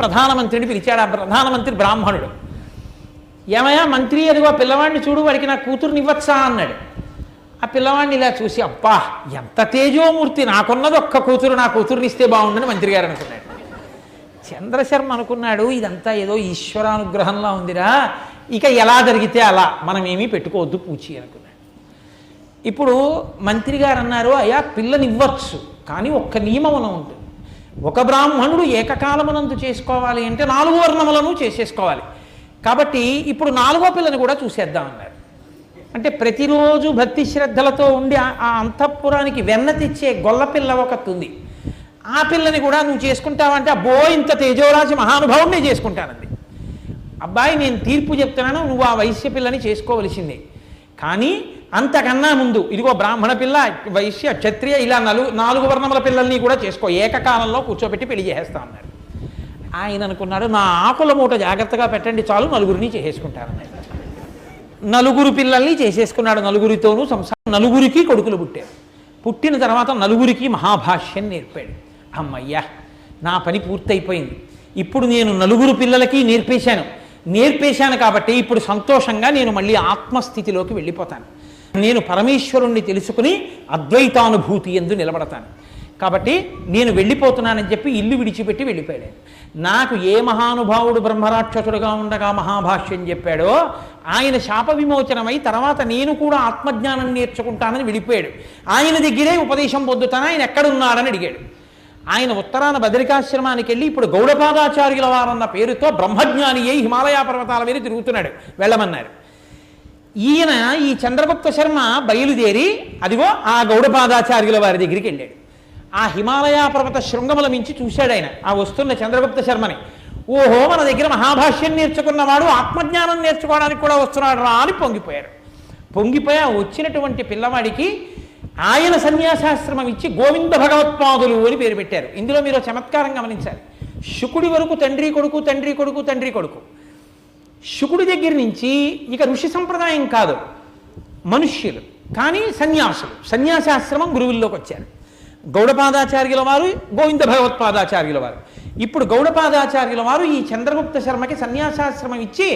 ప్రధానమంత్రిని పిలిచాడు. ఆ ప్రధానమంత్రి బ్రాహ్మణుడు. ఏమయ్యా మంత్రి, అదిగో పిల్లవాడిని చూడు, వాడికి నా కూతురుని ఇవ్వచ్చా అన్నాడు. ఆ పిల్లవాడిని ఇలా చూసి, అబ్బా ఎంత తేజోమూర్తి, నాకున్నది ఒక్క కూతురు, నా కూతురుని ఇస్తే బాగుండని మంత్రి గారు అనుకున్నాడు. చంద్రశర్మ అనుకున్నాడు, ఇదంతా ఏదో ఈశ్వరానుగ్రహంలా ఉందిరా, ఇక ఎలా జరిగితే అలా, మనం ఏమీ పెట్టుకోవద్దు పూచి అనుకున్నాడు. ఇప్పుడు మంత్రి గారు అన్నారు, అయ్యా పిల్లనివ్వచ్చు, కానీ ఒక్క నియమమున ఉంటుంది. ఒక బ్రాహ్మణుడు ఏకకాలమునందు చేసుకోవాలి అంటే 4 వర్ణములను చేసేసుకోవాలి. కాబట్టి ఇప్పుడు 4వ పిల్లని కూడా చూసేద్దాం అన్నారు. అంటే ప్రతిరోజు భక్తి శ్రద్ధలతో ఉండి ఆ అంతఃపురానికి వెన్న తెచ్చే గొల్లపిల్ల ఒకటి ఉంది. ఆ పిల్లని కూడా నువ్వు చేసుకుంటావంటే, అబ్బో ఇంత తేజోరాశి మహానుభావుడినే చేసుకుంటానండి. అబ్బాయి నేను తీర్పు చెప్తున్నాను, నువ్వు ఆ వైశ్య పిల్లని చేసుకోవలసిందే. కానీ అంతకన్నా ముందు ఇదిగో బ్రాహ్మణ పిల్ల, వైశ్య, క్షత్రియ, ఇలా 4 వర్ణముల పిల్లల్ని కూడా చేసుకో, ఏకకాలంలో కూర్చోబెట్టి పెళ్లి చేసేస్తా అన్నారు. ఆయన అనుకున్నాడు, నా ఆకుల మూట జాగ్రత్తగా పెట్టండి చాలు, 4గురిని చేసేసుకుంటానన్నాడు. 4 పిల్లల్ని చేసేసుకున్నాడు. 4గురితోనూ సంసారం. 4గురికి కొడుకులు పుట్టారు. పుట్టిన తర్వాత 4గురికి మహాభాష్యం నేర్పాడు. అమ్మయ్యా నా పని పూర్తయిపోయింది. ఇప్పుడు నేను 4 పిల్లలకి నేర్పేశాను కాబట్టి ఇప్పుడు సంతోషంగా నేను మళ్ళీ ఆత్మస్థితిలోకి వెళ్ళిపోతాను. నేను పరమేశ్వరుణ్ణి తెలుసుకుని అద్వైతానుభూతి యందు నిలబడతాను. కాబట్టి నేను వెళ్ళిపోతున్నానని చెప్పి ఇల్లు విడిచిపెట్టి వెళ్ళిపోయాడు. నాకు ఏ మహానుభావుడు బ్రహ్మరాక్షసుడుగా ఉండగా మహాభాష్యం చెప్పాడో ఆయన శాప విమోచనమై తర్వాత నేను కూడా ఆత్మజ్ఞానం నేర్చుకుంటానని వెళ్ళిపోయాడు. ఆయన దగ్గరే ఉపదేశం పొందుతాను, ఆయన ఎక్కడున్నాడని అడిగాడు. ఆయన ఉత్తరాన బదరికాశ్రమానికి వెళ్ళి ఇప్పుడు గౌడపాదాచార్యుల వారన్న పేరుతో బ్రహ్మజ్ఞాని అయి హిమాలయ పర్వతాల మీద తిరుగుతున్నాడు. వెళ్ళమన్నారు. ఈయన ఈ చంద్రగుప్త శర్మ బయలుదేరి అదిగో ఆ గౌడపాదాచార్యుల వారి దగ్గరికి వెళ్ళాడు. ఆ హిమాలయ పర్వత శృంగముల మించి చూశాడు ఆయన ఆ వస్తున్న చంద్రగుప్త శర్మని. ఓహో మన దగ్గర మహాభాష్యం నేర్చుకున్నవాడు ఆత్మజ్ఞానం నేర్చుకోవడానికి కూడా వస్తున్నాడు రా అని పొంగిపోయి వచ్చినటువంటి పిల్లవాడికి ఆయన సన్యాసాశ్రమం ఇచ్చి గోవింద భగవత్పాదులు అని పేరు పెట్టారు. ఇందులో మీరు చమత్కారం గమనించాలి. శుకుడి వరకు తండ్రి కొడుకు. శుకుడి దగ్గర నుంచి ఇక ఋషి సంప్రదాయం కాదు, మనుష్యులు, కానీ సన్యాసులు. సన్యాసాశ్రమం గురువుల్లోకి వచ్చారు. గౌడపాదాచార్యుల వారు, గోవింద భగవత్పాదాచార్యుల వారు. ఇప్పుడు గౌడపాదాచార్యుల వారు ఈ చంద్రగుప్త శర్మకి సన్యాసాశ్రమం ఇచ్చి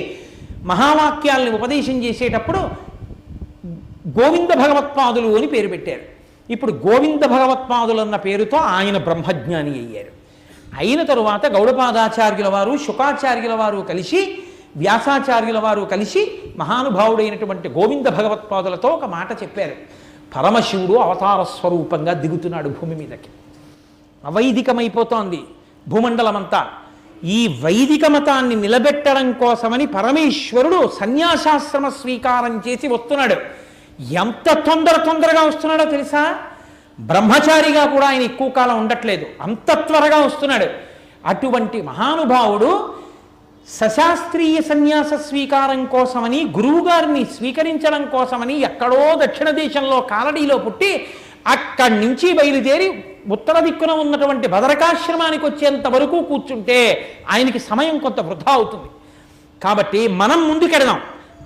మహావాక్యాలను ఉపదేశం చేసేటప్పుడు గోవింద భగవత్పాదులు అని పేరు పెట్టారు. ఇప్పుడు గోవింద భగవత్పాదులు అన్న పేరుతో ఆయన బ్రహ్మజ్ఞాని అయ్యారు. అయిన తరువాత గౌడపాదాచార్యుల వారు, శుకాచార్యుల వారు కలిసి, వ్యాసాచార్యుల వారు కలిసి మహానుభావుడైనటువంటి గోవింద భగవత్పాదులతో ఒక మాట చెప్పారు. పరమశివుడు అవతార స్వరూపంగా దిగుతున్నాడు భూమి మీదకి. అవైదికమైపోతోంది భూమండలమంతా. ఈ వైదిక మతాన్ని నిలబెట్టడం కోసమని పరమేశ్వరుడు సన్యాసాశ్రమ స్వీకారం చేసి వస్తున్నాడు. ఎంత తొందరగా వస్తున్నాడో తెలుసా? బ్రహ్మచారిగా కూడా ఆయన ఎక్కువ కాలం ఉండట్లేదు, అంత త్వరగా వస్తున్నాడు. అటువంటి మహానుభావుడు సశాస్త్రీయ సన్యాస స్వీకారం కోసమని, గురువుగారిని స్వీకరించడం కోసమని ఎక్కడో దక్షిణ దేశంలో కాలడీలో పుట్టి అక్కడి నుంచి బయలుదేరి ఉత్తర దిక్కున ఉన్నటువంటి భద్రకాశ్రమానికి వచ్చేంత వరకు కూర్చుంటే ఆయనకి సమయం కొంత వృధా అవుతుంది. కాబట్టి మనం ముందుకెడదాం,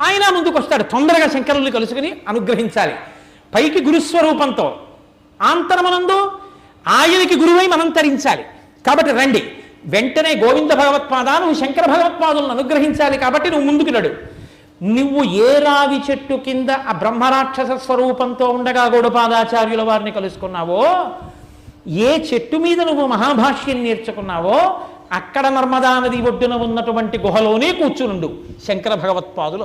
ఆయన ముందుకు వస్తాడు. తొందరగా శంకరుల్ని కలుసుకుని అనుగ్రహించాలి. పైకి గురుస్వరూపంతో, ఆంతరమనందు ఆయనకి గురువై మనం తరించాలి. కాబట్టి రండి, వెంటనే గోవింద భగవత్పాద, నువ్వు శంకర భగవత్పాదులను అనుగ్రహించాలి. కాబట్టి నువ్వు ముందుకు నడు. నువ్వు ఏ రావి చెట్టు కింద ఆ బ్రహ్మరాక్షస స్వరూపంతో ఉండగా గౌడపాదాచార్యుల వారిని కలుసుకున్నావో, ఏ చెట్టు మీద నువ్వు మహాభాష్యం నేర్చుకున్నావో అక్కడ నర్మదా నది ఒడ్డున ఉన్నటువంటి గుహలోనే కూర్చునుండు. శంకర భగవత్పాదులు